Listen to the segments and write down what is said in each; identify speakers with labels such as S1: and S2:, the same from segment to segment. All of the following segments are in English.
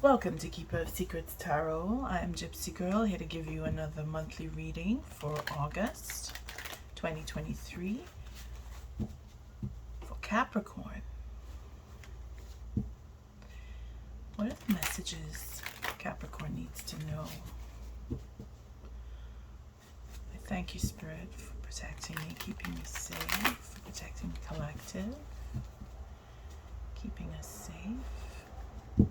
S1: Welcome to Keeper of Secrets Tarot. I am Gypsy Girl, here to give you another monthly reading for August 2023 for Capricorn. What are the messages Capricorn needs to know? I thank you, Spirit, for protecting me, keeping me safe, for protecting the collective, keeping us safe.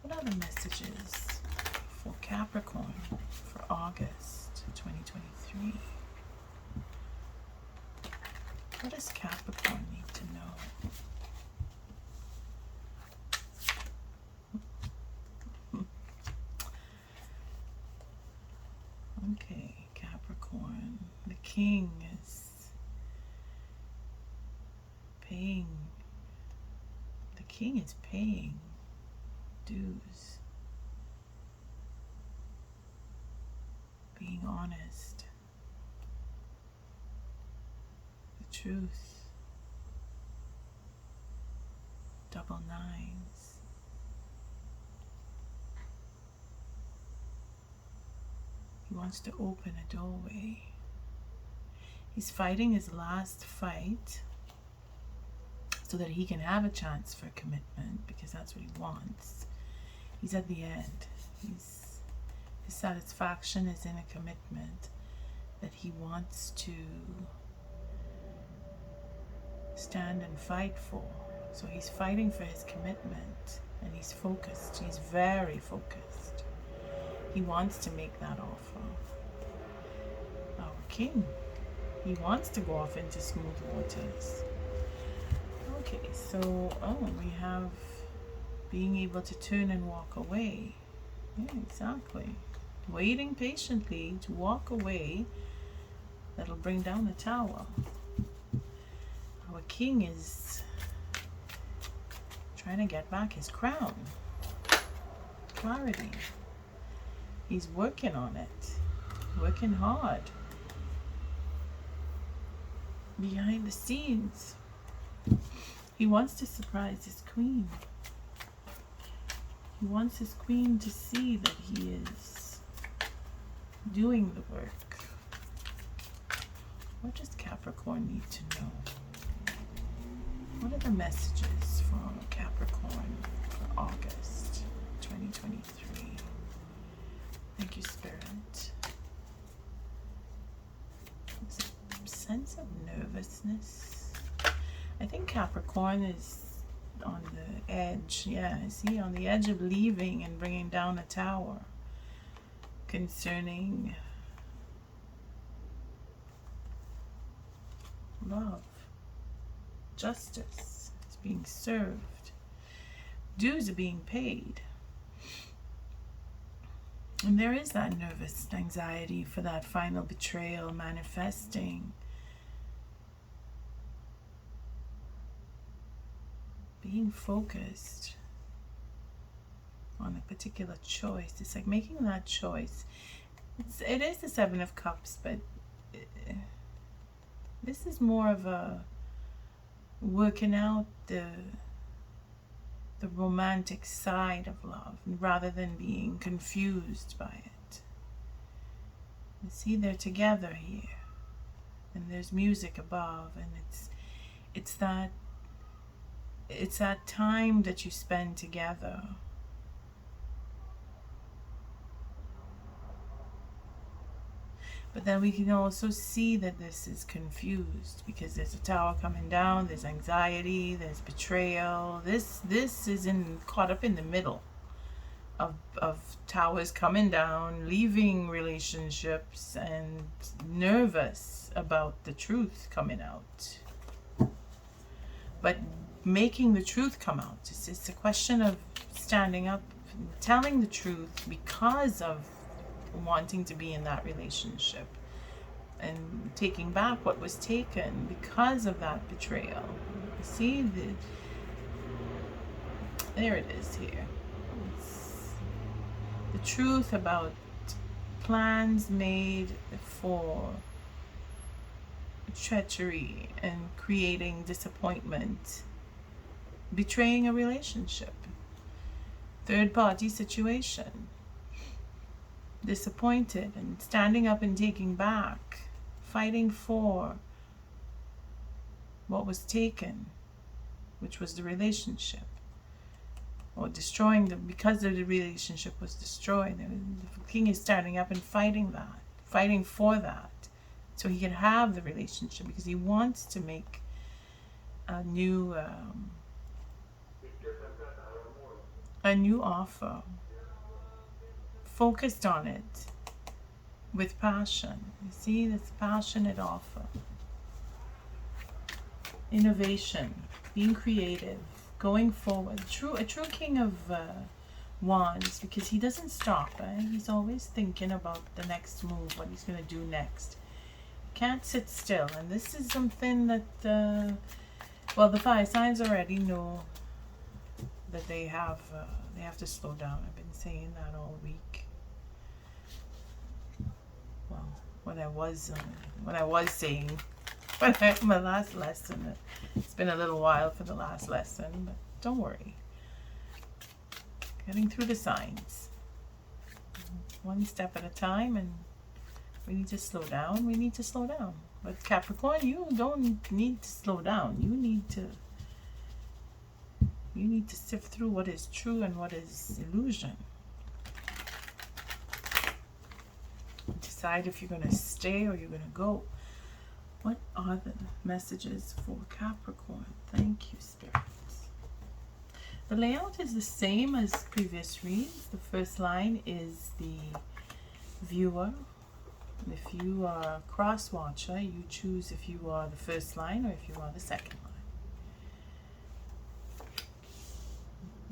S1: What are the messages for Capricorn for August 2023? What does Capricorn need to know? Okay, Capricorn. The King is paying. The King is paying dues, being honest, the truth, double nines. He wants to open a doorway. He's fighting his last fight so that he can have a chance for commitment, because that's what he wants. He's at the end. His satisfaction is in a commitment that he wants to stand and fight for. So he's fighting for his commitment, and he's focused. He's very focused. He wants to make that offer. Our King, he wants to go off into smooth waters. Okay, so we have being able to turn and walk away. Yeah, exactly. Waiting patiently to walk away. That'll bring down the tower. Our King is trying to get back his crown. Clarity. He's working on it. Working hard. Behind the scenes. He wants to surprise his queen. He wants his queen to see that he is doing the work. What does Capricorn need to know? What are the messages for Capricorn for August 2023? Thank you, Spirit. There's a sense of nervousness. I think Capricorn is on the edge. Yeah, I see, on the edge of leaving and bringing down a tower concerning love, justice is being served, dues are being paid. And there is that nervous anxiety for that final betrayal manifesting. Being focused on a particular choice. It's like making that choice. It is the Seven of Cups, but this is more of a working out the romantic side of love rather than being confused by it. You see, they're together here, and there's music above, and it's that time that you spend together. But then we can also see that this is confused, because there's a tower coming down, there's anxiety, there's betrayal. This is caught up in the middle of towers coming down, leaving relationships, and nervous about the truth coming out. But making the truth come out. It's a question of standing up, telling the truth because of wanting to be in that relationship, and taking back what was taken because of that betrayal. See, there it is here. It's the truth about plans made for treachery and creating disappointment, betraying a relationship. Third party situation. Disappointed and standing up and taking back. Fighting for what was taken, which was the relationship. Or destroying them because the relationship was destroyed. The king is standing up and fighting that. Fighting for that. So he can have the relationship because he wants to make a new offer, focused on it with passion. You see, this passionate offer, innovation, being creative, going forward. A true king of wands, because he doesn't stop. He's always thinking about the next move, what he's going to do next. Can't sit still, and this is something that well, the fire signs already know that they have to slow down. I've been saying that all week. Well, when I was saying, but my last lesson, it's been a little while for the last lesson, but don't worry. Getting through the signs, one step at a time, and we need to slow down. We need to slow down. But Capricorn, you don't need to slow down. You need to sift through what is true and what is illusion. Decide if you're going to stay or you're going to go. What are the messages for Capricorn? Thank you, spirits. The layout is the same as previous reads. The first line is the viewer. If you are a cross watcher, you choose if you are the first line or if you are the second line.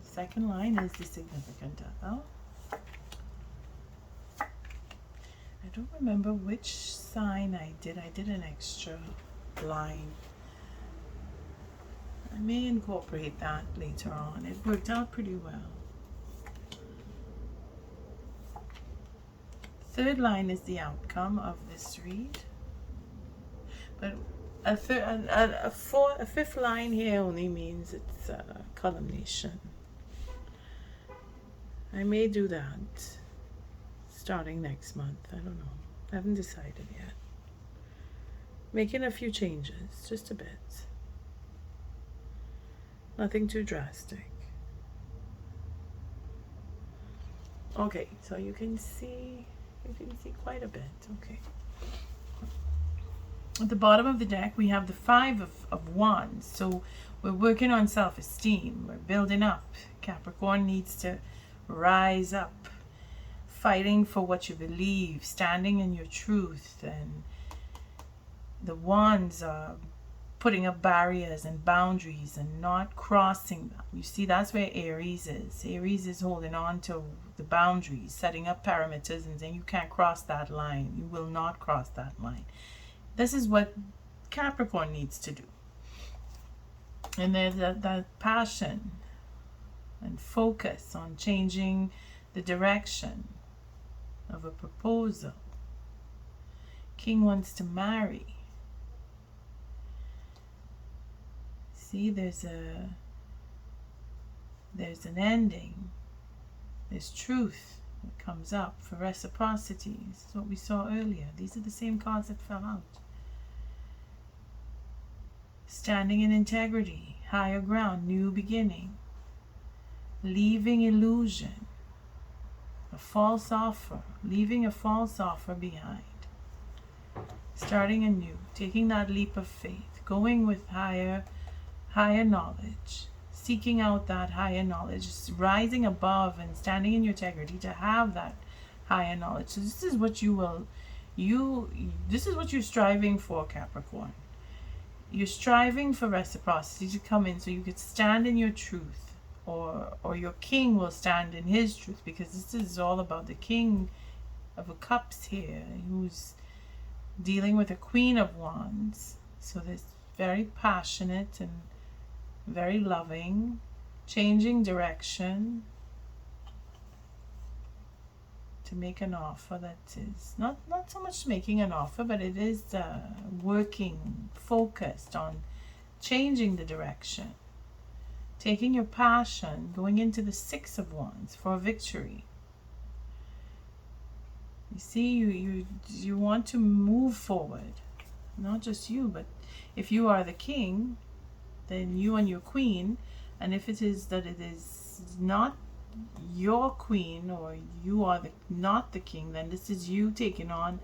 S1: The second line is the significant other. I don't remember which sign I did. I did an extra line. I may incorporate that later on. It worked out pretty well. Third line is the outcome of this read. But a fifth line here only means it's culmination. I may do that starting next month. I don't know. I haven't decided yet. Making a few changes, just a bit. Nothing too drastic. Okay, so you can see quite a bit. Okay. At the bottom of the deck, we have the Five of Wands. So we're working on self-esteem. We're building up. Capricorn needs to rise up, fighting for what you believe, standing in your truth. And the Wands are putting up barriers and boundaries and not crossing them. You see, that's where Aries is. Aries is holding on to the boundaries, setting up parameters and saying you can't cross that line. You will not cross that line. This is what Capricorn needs to do. And there's that passion and focus on changing the direction of a proposal. King wants to marry. See, there's an ending. There's truth that comes up for reciprocity. This is what we saw earlier. These are the same cards that fell out. Standing in integrity, higher ground, new beginning. Leaving illusion, a false offer, leaving a false offer behind. Starting anew, taking that leap of faith, going with higher knowledge, seeking out that higher knowledge, rising above and standing in your integrity to have that higher knowledge. So this is what this is what you're striving for, Capricorn. You're striving for reciprocity to come in so you could stand in your truth, or your king will stand in his truth, because this is all about the King of Cups here, who's dealing with a Queen of Wands. So this very passionate and very loving, changing direction to make an offer that is not so much making an offer, but it is working, focused on changing the direction, taking your passion, going into the Six of Wands for victory. You see, you want to move forward. Not just you, but if you are the king, then you and your queen. And if it is that it is not your queen, or you are not the king, then this is you taking on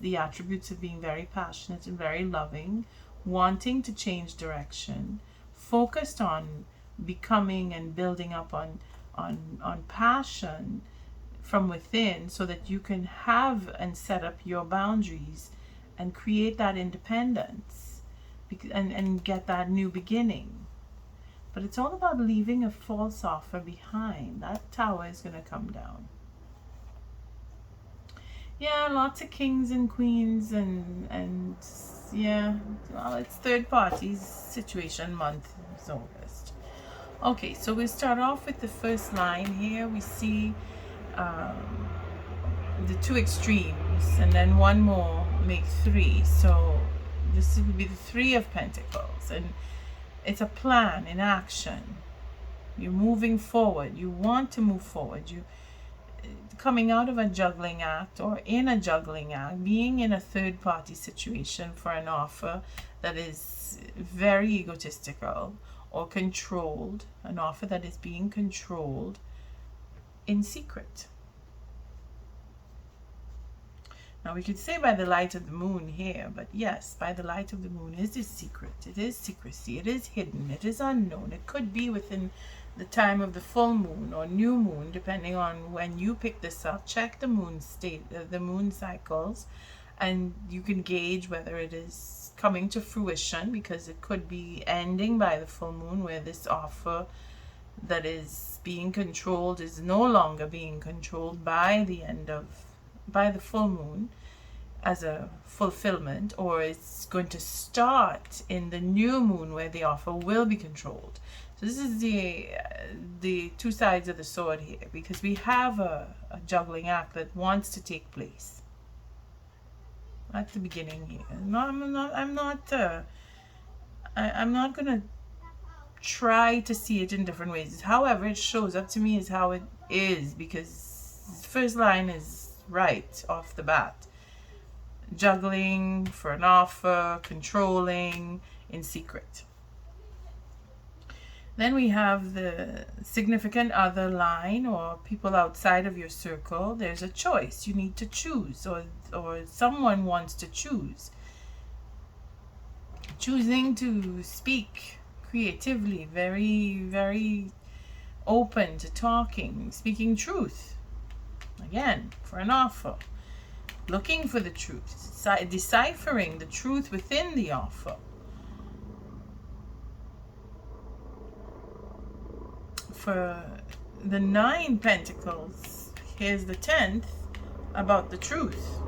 S1: the attributes of being very passionate and very loving, wanting to change direction, focused on becoming and building up on passion from within, so that you can have and set up your boundaries and create that independence and get that new beginning. But it's all about leaving a false offer behind. That tower is going to come down. Yeah, lots of kings and queens and yeah, well, it's third parties situation month. It's August. Okay, so we start off with the first line here. We see the two extremes, and then one more make three. So this would be the Three of Pentacles, and it's a plan in action. You're moving forward. You want to move forward. You coming out of a juggling act, or in a juggling act, being in a third party situation for an offer that is very egotistical or controlled, an offer that is being controlled in secret. Now we could say by the light of the moon here, but yes, by the light of the moon is secret. It is secrecy. It is hidden. It is unknown. It could be within the time of the full moon or new moon, depending on when you pick this up. Check the moon state, the moon cycles, and you can gauge whether it is coming to fruition, because it could be ending by the full moon, where this offer that is being controlled is no longer being controlled by the full moon as a fulfillment, or it's going to start in the new moon where the offer will be controlled. So this is the two sides of the sword here, because we have a juggling act that wants to take place at the beginning here. No, I'm not gonna try to see it in different ways. However it shows up to me is how it is, because the first line is right off the bat. Juggling for an offer, controlling in secret. Then we have the significant other line, or people outside of your circle. There's a choice. You need to choose, or someone wants to choose. Choosing to speak creatively, very, very open to talking, speaking truth. Again, for an offer. Looking for the truth, deciphering the truth within the offer. For the 9 Pentacles, here's the 10th, about the truth.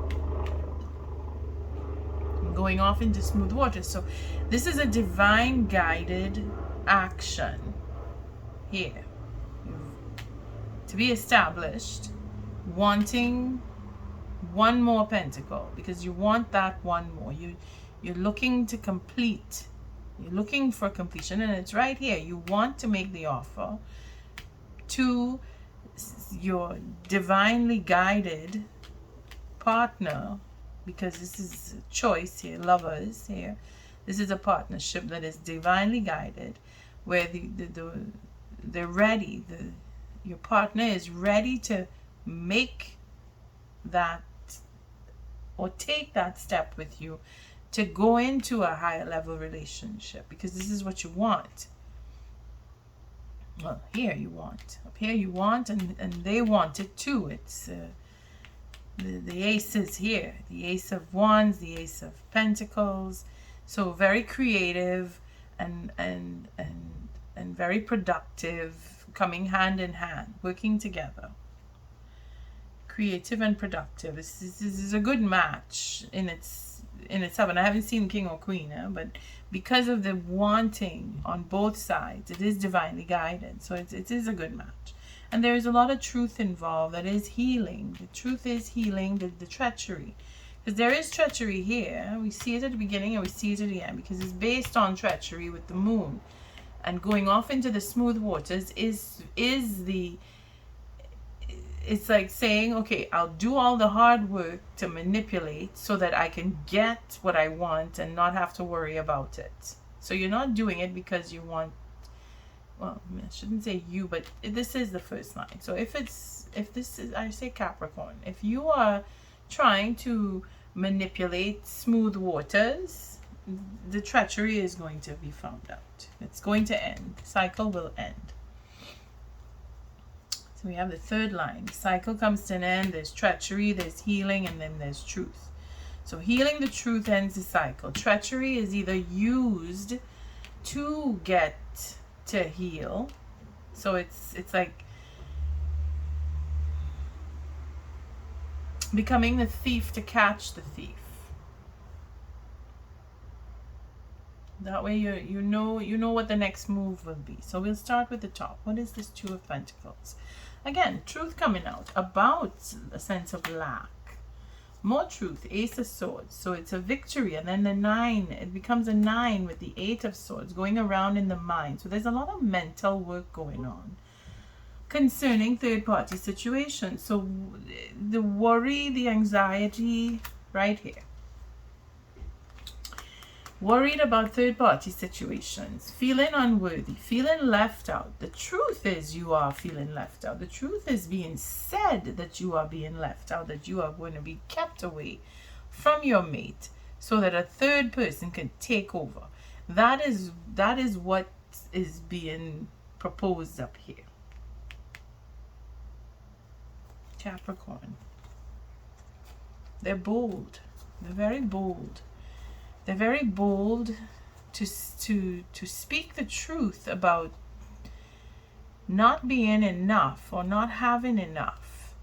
S1: Going off into smooth water. So this is a divine guided action here. To be established, wanting one more pentacle, because you want that one more. You're looking to complete. You're looking for completion, and it's right here. You want to make the offer to your divinely guided partner, because this is a choice here, lovers here. This is a partnership that is divinely guided, where they're ready. Your partner is ready to make that or take that step with you to go into a higher level relationship, because this is what you want. Well, here you want, up here you want, and they want it too. It's the aces here, the Ace of Wands, the Ace of Pentacles. So very creative and very productive, coming hand in hand, working together. Creative and productive. This is a good match in itself. And I haven't seen King or Queen, but because of the wanting on both sides, it is divinely guided. So it is a good match. And there is a lot of truth involved that is healing. The truth is healing the treachery. Because there is treachery here. We see it at the beginning and we see it at the end, because it's based on treachery with the moon. and going off into the smooth waters is the, it's like saying, okay, I'll do all the hard work to manipulate so that I can get what I want and not have to worry about it. So you're not doing it because you want, well, I shouldn't say you, but this is the first line. So if this is, I say Capricorn, if you are trying to manipulate smooth waters, the treachery is going to be found out. It's going to end. The cycle will end. So we have the third line. The cycle comes to an end. There's treachery, there's healing, and then there's truth. So healing the truth ends the cycle. Treachery is either used to get to heal. So it's like becoming the thief to catch the thief. That way you know what the next move will be. So we'll start with the top. What is this Two of Pentacles? Again, truth coming out about a sense of lack. More truth, Ace of Swords. So it's a victory. And then the 9, it becomes a 9 with the 8 of Swords going around in the mind. So there's a lot of mental work going on concerning third-party situations. So the worry, the anxiety, right here. Worried about third-party situations, feeling unworthy, feeling left out. The truth is you are feeling left out. The truth is being said that you are being left out, that you are going to be kept away from your mate so that a third person can take over. That is what is being proposed up here. Capricorn. They're bold. They're very bold. They're very bold to speak the truth about not being enough or not having enough.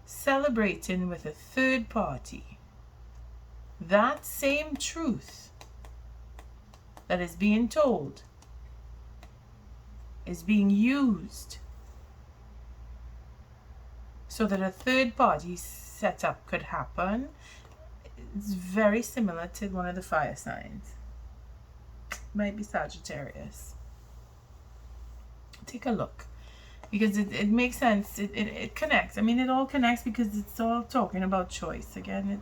S1: Celebrating with a third party. That same truth that is being told is being used so that a third party setup could happen. It's very similar to one of the fire signs. Might be Sagittarius. Take a look, because it makes sense. It connects. I mean, it all connects because it's all talking about choice. Again,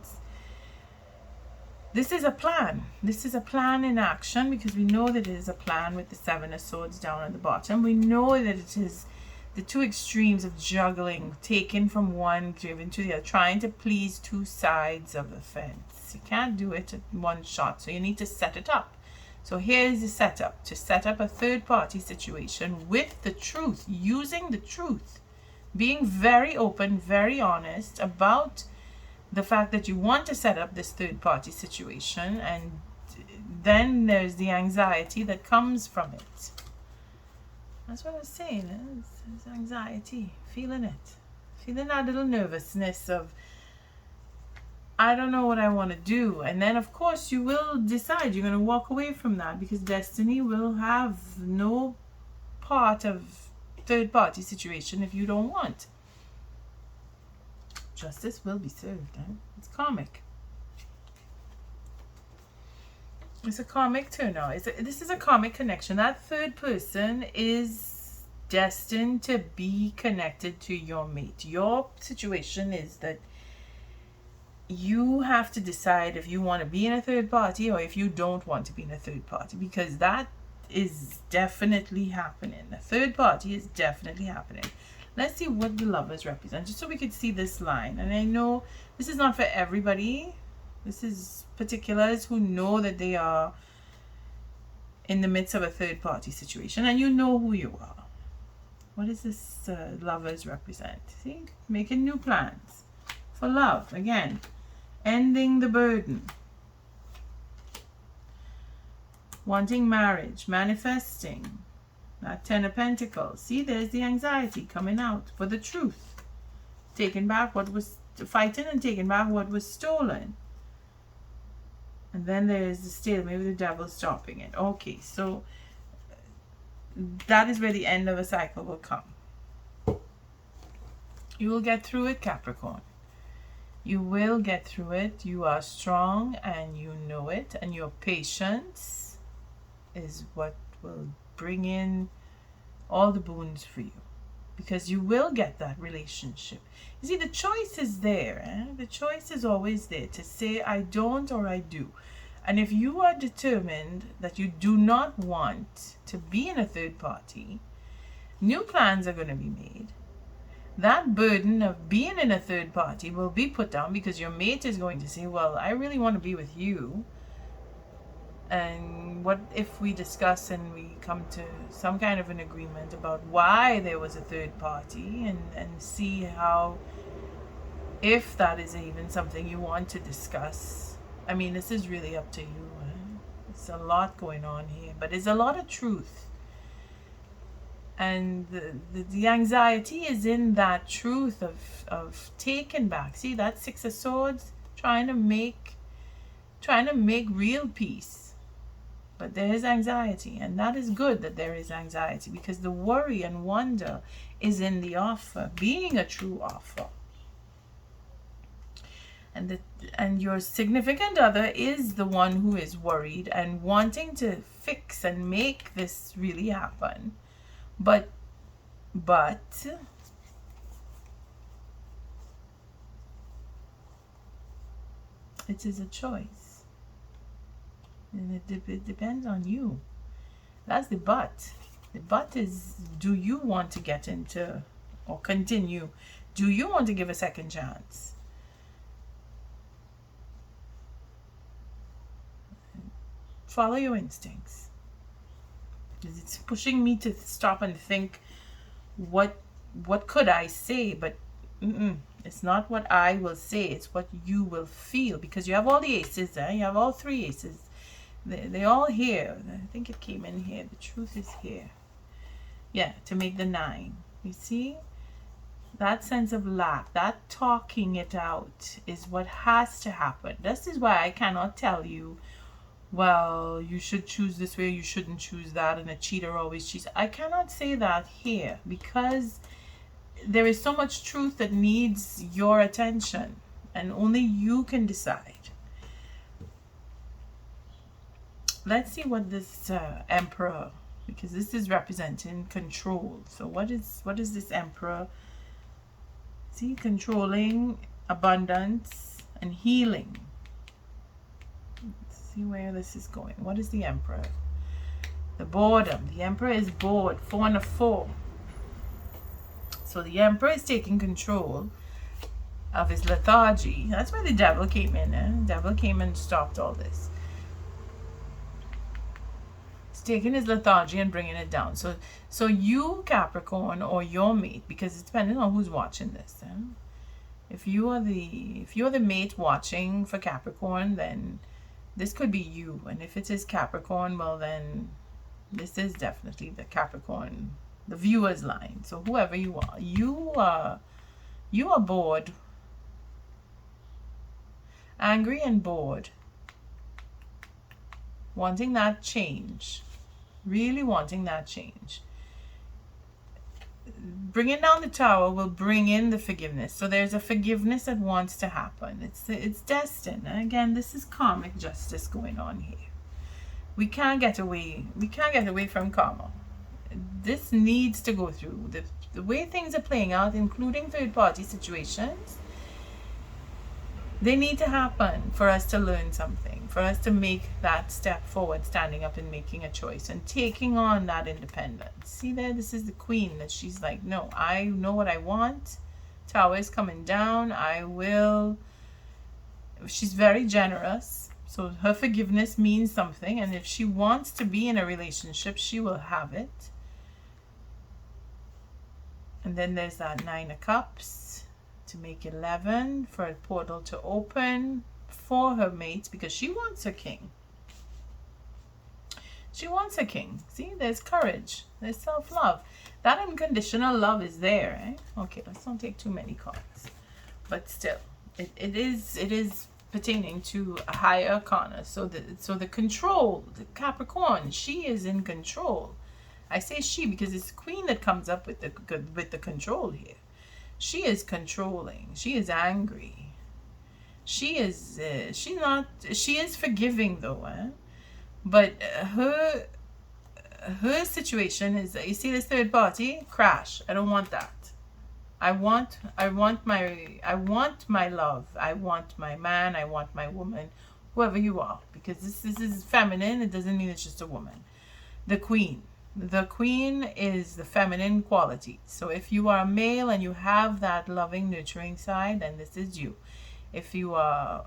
S1: this is a plan. This is a plan in action, because we know that it is a plan with the 7 of Swords down at the bottom. We know that it is the two extremes of juggling, taken from one, driven to the other, trying to please two sides of the fence. You can't do it at one shot, so you need to set it up. So here's the setup, to set up a third-party situation with the truth, using the truth, being very open, very honest about the fact that you want to set up this third-party situation, and then there's the anxiety that comes from it. That's what I was saying. It's anxiety, feeling it, feeling that little nervousness of, I don't know what I want to do. And then of course you will decide you're going to walk away from that, because destiny will have no part of third party situation if you don't want. Justice will be served. It's karmic. It's a karmic turnout. This is a karmic connection. That third person is destined to be connected to your mate. Your situation is that you have to decide if you want to be in a third party or if you don't want to be in a third party, because that is definitely happening. The third party is definitely happening. Let's see what the Lovers represent, just so we could see this line. And I know this is not for everybody. This is particulars who know that they are in the midst of a third party situation, and you know who you are. What does this Lovers represent? See, making new plans for love. Again, ending the burden. Wanting marriage, manifesting. That 10 of Pentacles. See, there's the anxiety coming out for the truth. Taking back what was, fighting and taking back what was stolen. And then there's the still, maybe the devil stopping it. Okay, so that is where the end of a cycle will come. You will get through it, Capricorn. You will get through it. You are strong and you know it. And your patience is what will bring in all the boons for you, because you will get that relationship. You see, the choice is there. The choice is always there to say I don't or I do. And if you are determined that you do not want to be in a third party, new plans are going to be made. That burden of being in a third party will be put down, because your mate is going to say, well, I really want to be with you. And what if we discuss and we come to some kind of an agreement about why there was a third party, and see how, if that is even something you want to discuss. I mean, this is really up to you. It's a lot going on here, but there's a lot of truth. And the anxiety is in that truth of taking back. See, that Six of Swords, trying to make real peace. But there is anxiety, and that is good that there is anxiety, because the worry and wonder is in the offer, being a true offer. And your significant other is the one who is worried and wanting to fix and make this really happen. But it is a choice, and it depends on you. That's the but. The but is, do you want to get into or continue? Do you want to give a second chance? Follow your instincts. It's pushing me to stop and think, what could I say? But it's not what I will say, it's what you will feel, because you have all the aces there. You have all three aces. They're all here. I think it came in here. The truth is here. Yeah, to make the 9. You see? That sense of lack, that talking it out is what has to happen. This is why I cannot tell you, well, you should choose this way, you shouldn't choose that, and a cheater always cheats. I cannot say that here, because there is so much truth that needs your attention, and only you can decide. Let's see what this Emperor, because this is representing control. So what is this Emperor? See, controlling, abundance, and healing. See where this is going. What is the Emperor? The boredom. The Emperor is bored. 4 and a 4. So the Emperor is taking control of his lethargy. That's why the Devil came in. The Devil came and stopped all this. He's taking his lethargy and bringing it down. So you, Capricorn, or your mate, because it's depending on who's watching this. If you are the mate watching for Capricorn, then this could be you. And if it is Capricorn, well, then this is definitely the Capricorn, the viewer's line. So whoever you are bored, angry and bored, wanting that change, really wanting that change. Bringing down the Tower will bring in the forgiveness. So there's a forgiveness that wants to happen. It's destined. And again, this is karmic justice going on here. We can't get away. We can't get away from karma. This needs to go through. The way things are playing out, including third-party situations, they need to happen for us to learn something, for us to make that step forward, standing up and making a choice and taking on that independence. See there, this is the Queen, that she's like, no, I know what I want. Tower is coming down. I will. She's very generous. So her forgiveness means something. And if she wants to be in a relationship, she will have it. And then there's that 9 of Cups. To make 11, for a portal to open for her mate, because she wants her king. She wants her king. See, there's courage, there's self-love. That unconditional love is there. Okay, let's not take too many cards, but still, it is pertaining to a higher arcana. So the control, the Capricorn, she is in control. I say she because it's the Queen that comes up with the control here. She is controlling. She is angry. She is forgiving though, but her situation is that you see this third party crash. I don't want that. I want my love. I want my man. I want my woman, whoever you are, because this is feminine. It doesn't mean it's just a woman. The queen. The queen is the feminine quality. So if you are a male and you have that loving, nurturing side, then this is you. If you are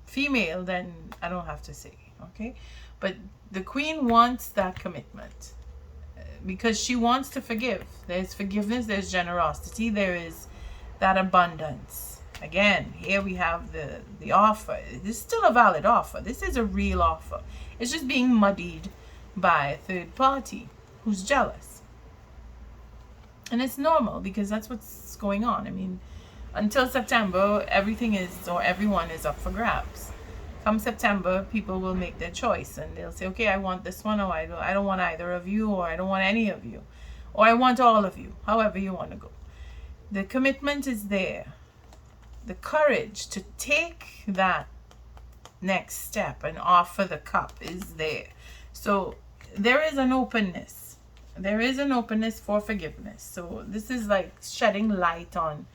S1: female, then I don't have to say, okay? But the queen wants that commitment because she wants to forgive. There's forgiveness, there's generosity, there is that abundance. Again, here we have the offer. This is still a valid offer. This is a real offer. It's just being muddied by a third party who's jealous. And it's normal because that's what's going on. I mean, until September, everything is, or everyone is up for grabs. Come September, people will make their choice and they'll say, okay, I want this one, or I don't want either of you, or I don't want any of you, or I want all of you, however you want to go. The commitment is there. The courage to take that next step and offer the cup is there. So there is an openness. There is an openness for forgiveness. So this is like shedding light on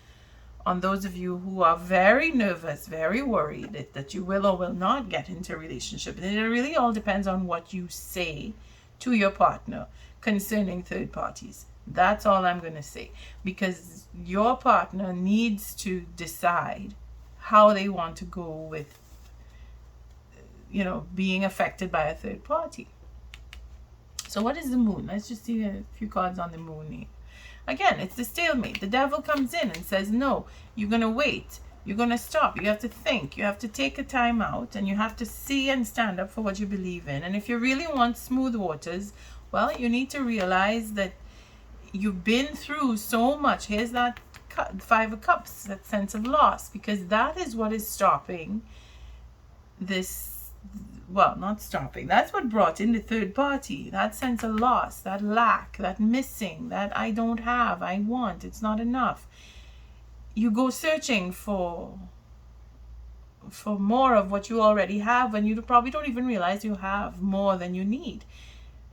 S1: those of you who are very nervous, very worried that you will or will not get into a relationship. And it really all depends on what you say to your partner concerning third parties. That's all I'm going to say. Because your partner needs to decide how they want to go with, being affected by a third party. So what is the moon? Let's just see a few cards on the moon here. Again, it's the stalemate. The devil comes in and says, no, you're going to wait. You're going to stop. You have to think. You have to take a time out, and you have to see and stand up for what you believe in. And if you really want smooth waters, well, you need to realize that you've been through so much. Here's that Five of Cups, that sense of loss, because that is what is stopping this. Well, not stopping. That's what brought in the third party. That sense of loss, that lack, that missing, that I don't have, I want, it's not enough. You go searching for more of what you already have, and you probably don't even realize you have more than you need.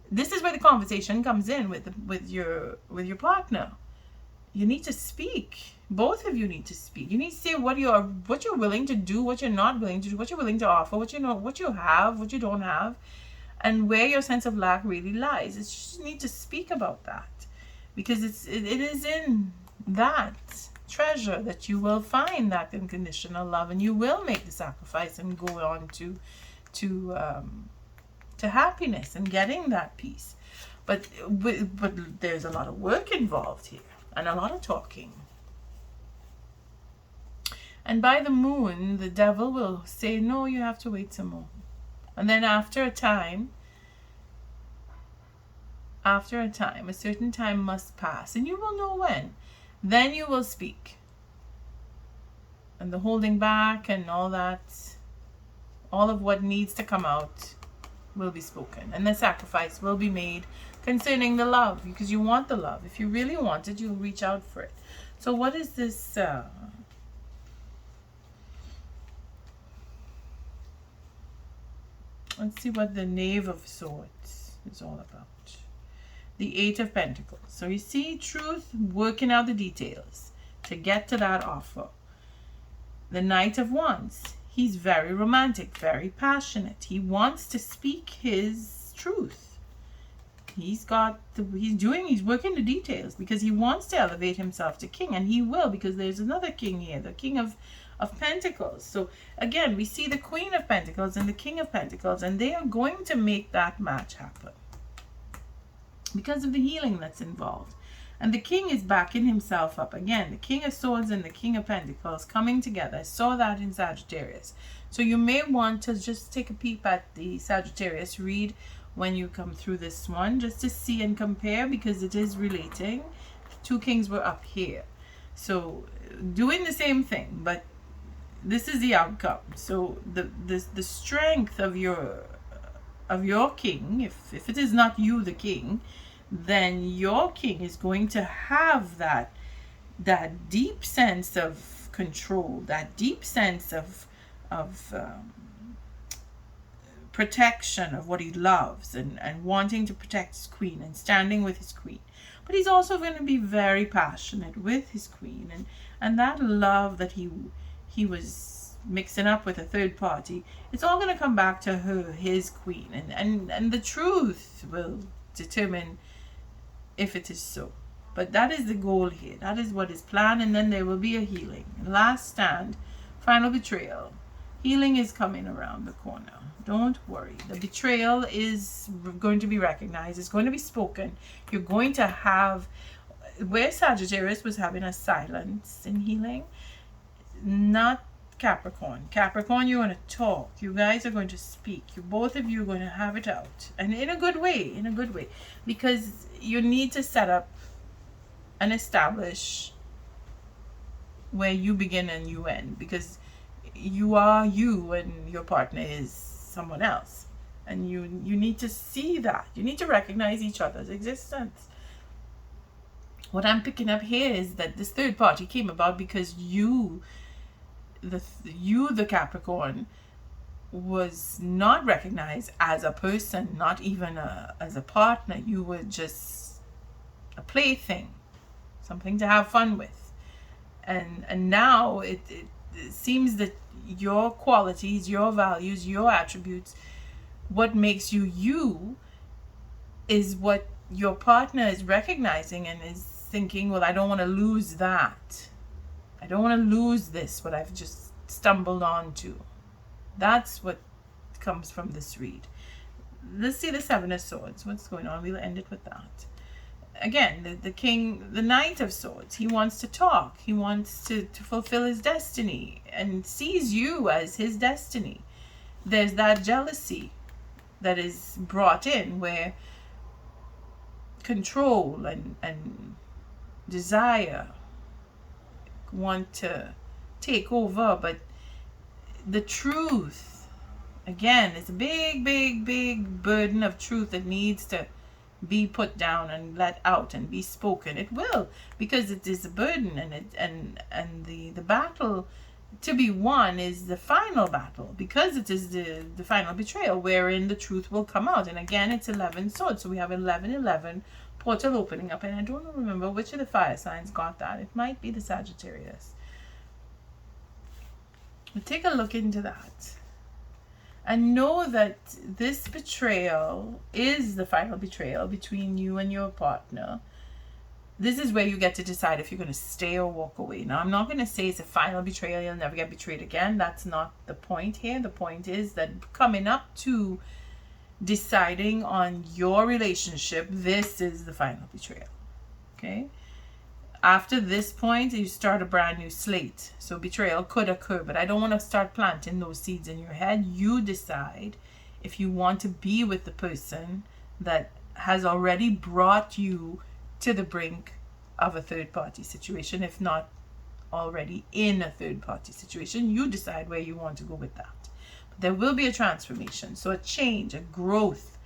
S1: This is where the conversation comes in with your partner. You need to speak. Both of you need to speak. You need to say what you're willing to do, what you're not willing to do, what you're willing to offer, what you have, what you don't have, and where your sense of lack really lies. It's just, you need to speak about that, because it is in that treasure that you will find that unconditional love, and you will make the sacrifice and go on to happiness and getting that peace. But there's a lot of work involved here and a lot of talking. And by the moon, the devil will say, no, you have to wait some more. And then after a time, a certain time must pass. And you will know when. Then you will speak. And the holding back and all that, all of what needs to come out will be spoken. And the sacrifice will be made concerning the love. Because you want the love. If you really want it, you'll reach out for it. So what is this... Let's see what the Knave of Swords is all about. The Eight of Pentacles. So you see truth, working out the details to get to that offer. The Knight of Wands. He's very romantic, very passionate. He wants to speak his truth. He's working the details because he wants to elevate himself to king, and he will, because there's another king here, the King of Pentacles. So again, we see the Queen of Pentacles and the King of Pentacles, and they are going to make that match happen because of the healing that's involved. And the king is backing himself up. Again, the King of Swords and the King of Pentacles coming together. I saw that in Sagittarius. So you may want to just take a peep at the Sagittarius read when you come through this one, just to see and compare, because it is relating. The two kings were up here. So doing the same thing, but this is the outcome. So the strength of your king, if it is not you the king, then your king is going to have that deep sense of control, that deep sense of protection of what he loves, and wanting to protect his queen and standing with his queen. But he's also going to be very passionate with his queen, and that love that he was mixing up with a third party, it's all going to come back to her, his queen, and the truth will determine if it is so. But that is the goal here. That is what is planned, and then there will be a healing. Last stand, final betrayal. Healing is coming around the corner. Don't worry. The betrayal is going to be recognized. It's going to be spoken. You're going to have, where Sagittarius was having a silence in healing, not Capricorn. Capricorn, you're going to talk. You guys are going to speak. Both of you are going to have it out. And in a good way. In a good way. Because you need to set up and establish where you begin and you end. Because you are you and your partner is someone else. And you need to see that. You need to recognize each other's existence. What I'm picking up here is that this third party came about because you, the Capricorn, was not recognized as a person, not even as a partner. You were just a plaything, something to have fun with. And now it seems that your qualities, your values, your attributes, what makes you you, is what your partner is recognizing and is thinking, well, I don't want to lose that. I don't want to lose this, what I've just stumbled onto. That's what comes from this read. Let's see the Seven of Swords. What's going on? We'll end it with that. Again, the king, the Knight of Swords, he wants to talk. He wants to fulfill his destiny and sees you as his destiny. There's that jealousy that is brought in where control and desire want to take over, but the truth, again, it's a big burden of truth that needs to be put down and let out and be spoken. It will, because it is a burden, and the battle to be won is the final battle, because it is the final betrayal wherein the truth will come out. And again, it's 11 swords, so we have 11 portal opening up, and I don't remember which of the fire signs got that. It might be the Sagittarius. But take a look into that and know that this betrayal is the final betrayal between you and your partner. This is where you get to decide if you're going to stay or walk away. Now, I'm not going to say it's a final betrayal, you'll never get betrayed again. That's not the point here. The point is that coming up to deciding on your relationship, this is the final betrayal. Okay? After this point, you start a brand new slate. So betrayal could occur, but I don't want to start planting those seeds in your head. You decide if you want to be with the person that has already brought you to the brink of a third party situation, if not already in a third party situation. You decide where you want to go with that. But there will be a transformation, so a change, a growth,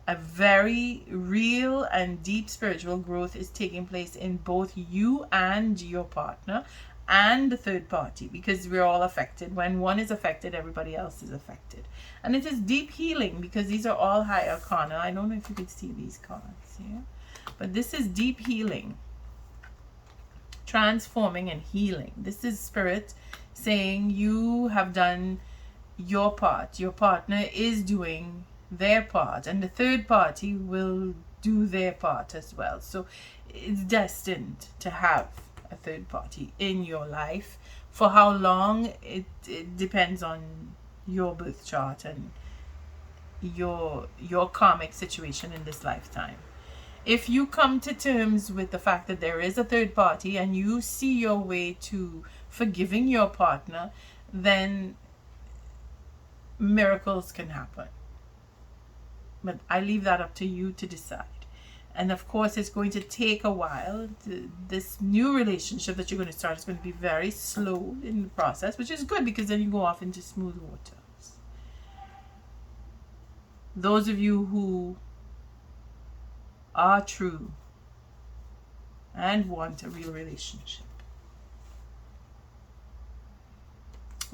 S1: a very real and deep spiritual growth is taking place in both you and your partner and the third party, because we're all affected. When one is affected, everybody else is affected. And it is deep healing, because these are all high arcana. I don't know if you could see these cards here, but this is deep healing, transforming and healing. This is spirit saying you have done your part, your partner is doing their part, and the third party will do their part as well. So it's destined to have a third party in your life. For how long, it depends on your birth chart and your karmic situation in this lifetime. If you come to terms with the fact that there is a third party and you see your way to forgiving your partner, then miracles can happen. But I leave that up to you to decide. And of course, it's going to take a while. This new relationship that you're going to start is going to be very slow in the process, which is good, because then you go off into smooth waters. Those of you who are true and want a real relationship.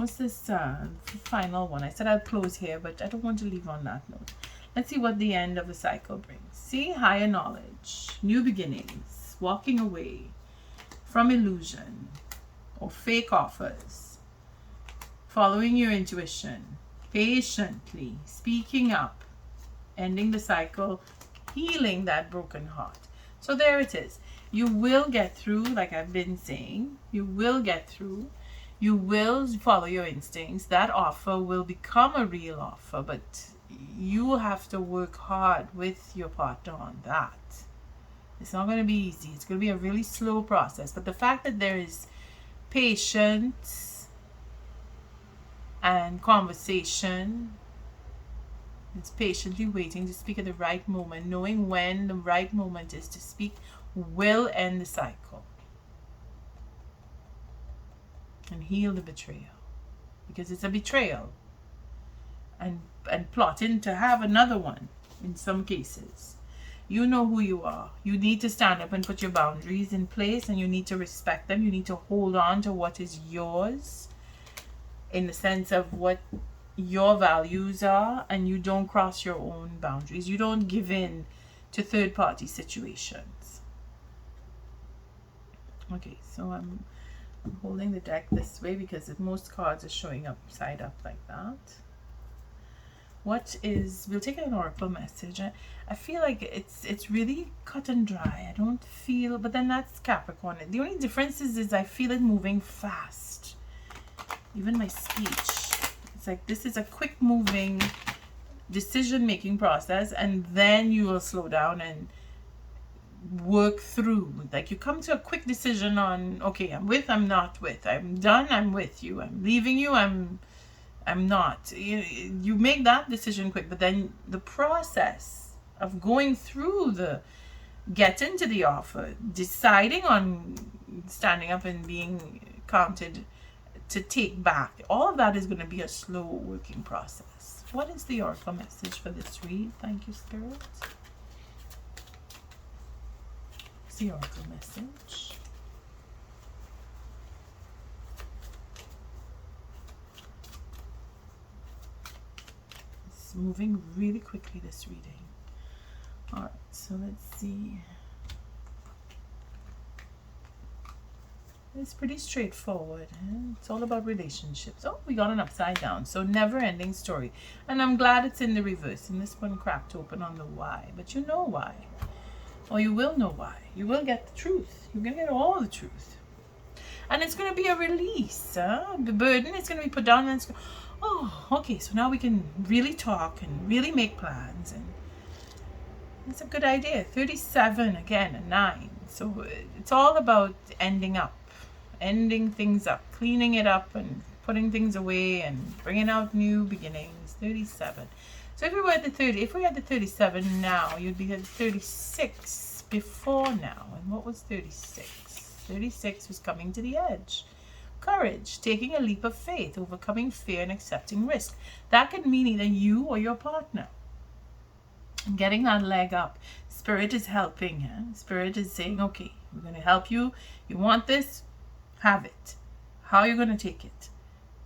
S1: What's this final one? I said I'll close here, but I don't want to leave on that note. Let's see what the end of the cycle brings. See, higher knowledge, new beginnings, walking away from illusion or fake offers, following your intuition, patiently speaking up, ending the cycle, healing that broken heart. So there it is. You will get through, like I've been saying. You will get through. You will follow your instincts. That offer will become a real offer, but you have to work hard with your partner on that. It's not going to be easy. It's going to be a really slow process. But the fact that there is patience and conversation, it's patiently waiting to speak at the right moment, knowing when the right moment is to speak, will end the cycle and heal the betrayal, because it's a betrayal, and plotting to have another one in some cases. You know who you are. You need to stand up and put your boundaries in place, and you need to respect them. You need to hold on to what is yours in the sense of what your values are, and you don't cross your own boundaries. You don't give in to third party situations. Okay, so I'm holding the deck this way because most cards are showing up side up like that. We'll take an oracle message. I feel like it's really cut and dry. I don't feel, but then that's Capricorn. The only difference is I feel it moving fast. Even my speech, it's like this is a quick moving decision making process, and then you will slow down and work through. Like you come to a quick decision on, okay, I'm not with, I'm done, I'm with you, I'm leaving you, I'm not. You make that decision quick, but then the process of going through getting to the offer, deciding on standing up and being counted to take back, all of that is going to be a slow working process. What is the oracle message for this read? Thank you, Spirit. What's the oracle message? It's moving really quickly, this reading. All right, so let's see. It's pretty straightforward. It's all about relationships. Oh, we got an upside down. So never-ending story. And I'm glad it's in the reverse. And this one cracked open on the why. But you know why. Or you will know why. You will get the truth. You're going to get all the truth. And it's going to be a release. The burden is going to be put down. And it's going, oh, okay. So now we can really talk and really make plans. And it's a good idea. 37, again, a 9. So it's all about ending things up, cleaning it up and putting things away and bringing out new beginnings. 37. So if we were at the 30, if we had the 37 now, you'd be at 36 before now. And what was 36? 36 was coming to the edge. Courage, taking a leap of faith, overcoming fear and accepting risk. That could mean either you or your partner. And getting that leg up. Spirit is helping. Spirit is saying, okay, we're going to help you. You want this? Have it. How are you going to take it?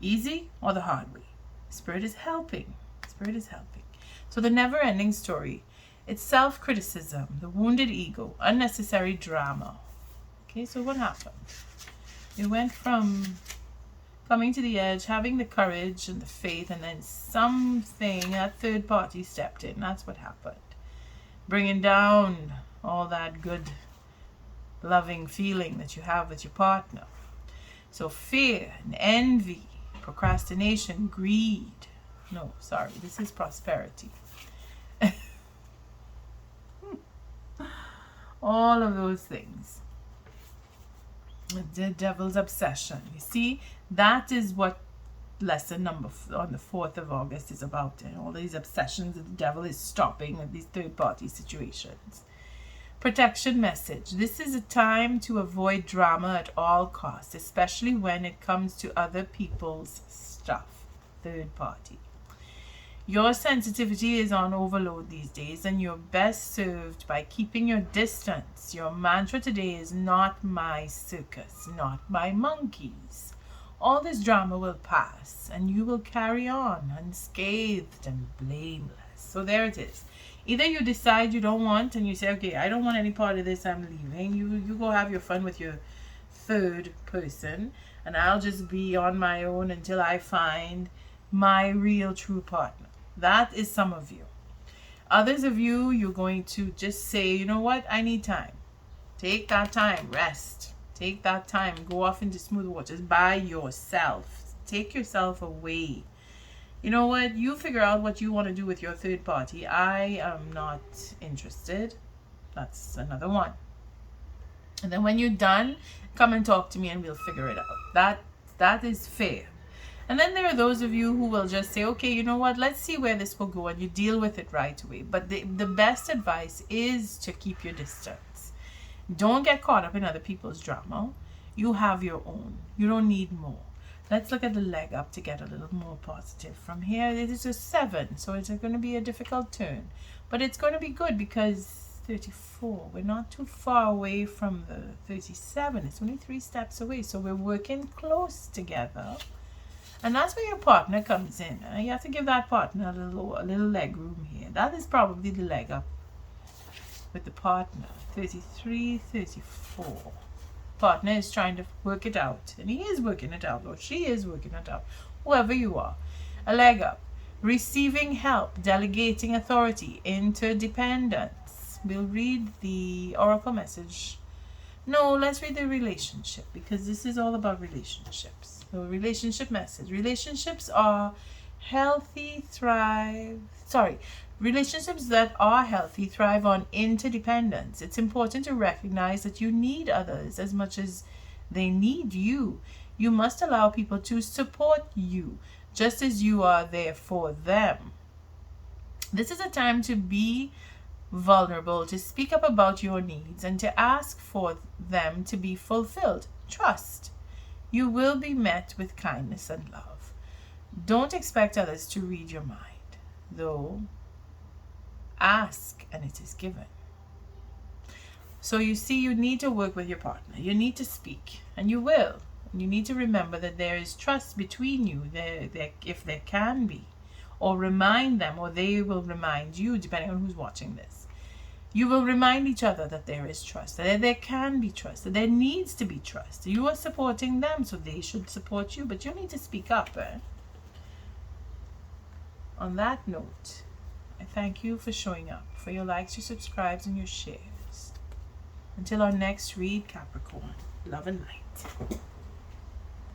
S1: Easy or the hard way? Spirit is helping. Spirit is helping. So the never-ending story. It's self-criticism, the wounded ego, unnecessary drama. Okay, so what happened? You went from coming to the edge, having the courage and the faith, and then something, that third party stepped in. That's what happened. Bringing down all that good, loving feeling that you have with your partner. So fear and envy, procrastination, greed. No, sorry, this is prosperity. All of those things. The devil's obsession. You see, that is what lesson number on the 4th of August is about. And all these obsessions that the devil is stopping with these third-party situations. Protection message. This is a time to avoid drama at all costs, especially when it comes to other people's stuff. Third party. Your sensitivity is on overload these days, and you're best served by keeping your distance. Your mantra today is not my circus, not my monkeys. all this drama will pass and you will carry on unscathed and blameless. So there it is. Either you decide you don't want and you say, okay, I don't want any part of this, I'm leaving. You go have your fun with your third person, and I'll just be on my own until I find my real true partner. That is some of you. Others of you, you're going to just say, you know what, I need time. Take that time, rest. Take that time, go off into smooth waters by yourself. Take yourself away. You know what? You figure out what you want to do with your third party. I am not interested. That's another one. And then when you're done, come and talk to me and we'll figure it out. That is fair. And then there are those of you who will just say, okay, you know what? Let's see where this will go, and you deal with it right away. But the best advice is to keep your distance. Don't get caught up in other people's drama. You have your own. You don't need more. Let's look at the leg up to get a little more positive. From here, it is a 7, so it's going to be a difficult turn. But it's going to be good because 34, we're not too far away from the 37. It's only 3 steps away, so we're working close together. And that's where your partner comes in. You have to give that partner a little leg room here. That is probably the leg up with the partner. 33, 34. Partner is trying to work it out, and he is working it out, or she is working it out, whoever you are. A leg up. Receiving help, delegating authority, interdependence. We'll read the oracle message. No, let's read the relationship, because this is all about relationships. So relationship message. Relationships are healthy, relationships that are healthy thrive on interdependence. It's important to recognize that you need others as much as they need you. You must allow people to support you just as you are there for them. This is a time to be vulnerable, to speak up about your needs, and to ask for them to be fulfilled. Trust. You will be met with kindness and love. Don't expect others to read your mind, though. Ask and it is given. So you see, you need to work with your partner. You need to speak, and you will. And you need to remember that there is trust between you, if there can be. Or remind them, or they will remind you, depending on who's watching this. You will remind each other that there is trust, that there can be trust, that there needs to be trust. You are supporting them, so they should support you, but you need to speak up. On that note, I thank you for showing up, for your likes, your subscribes, and your shares. Until our next read, Capricorn, love and light.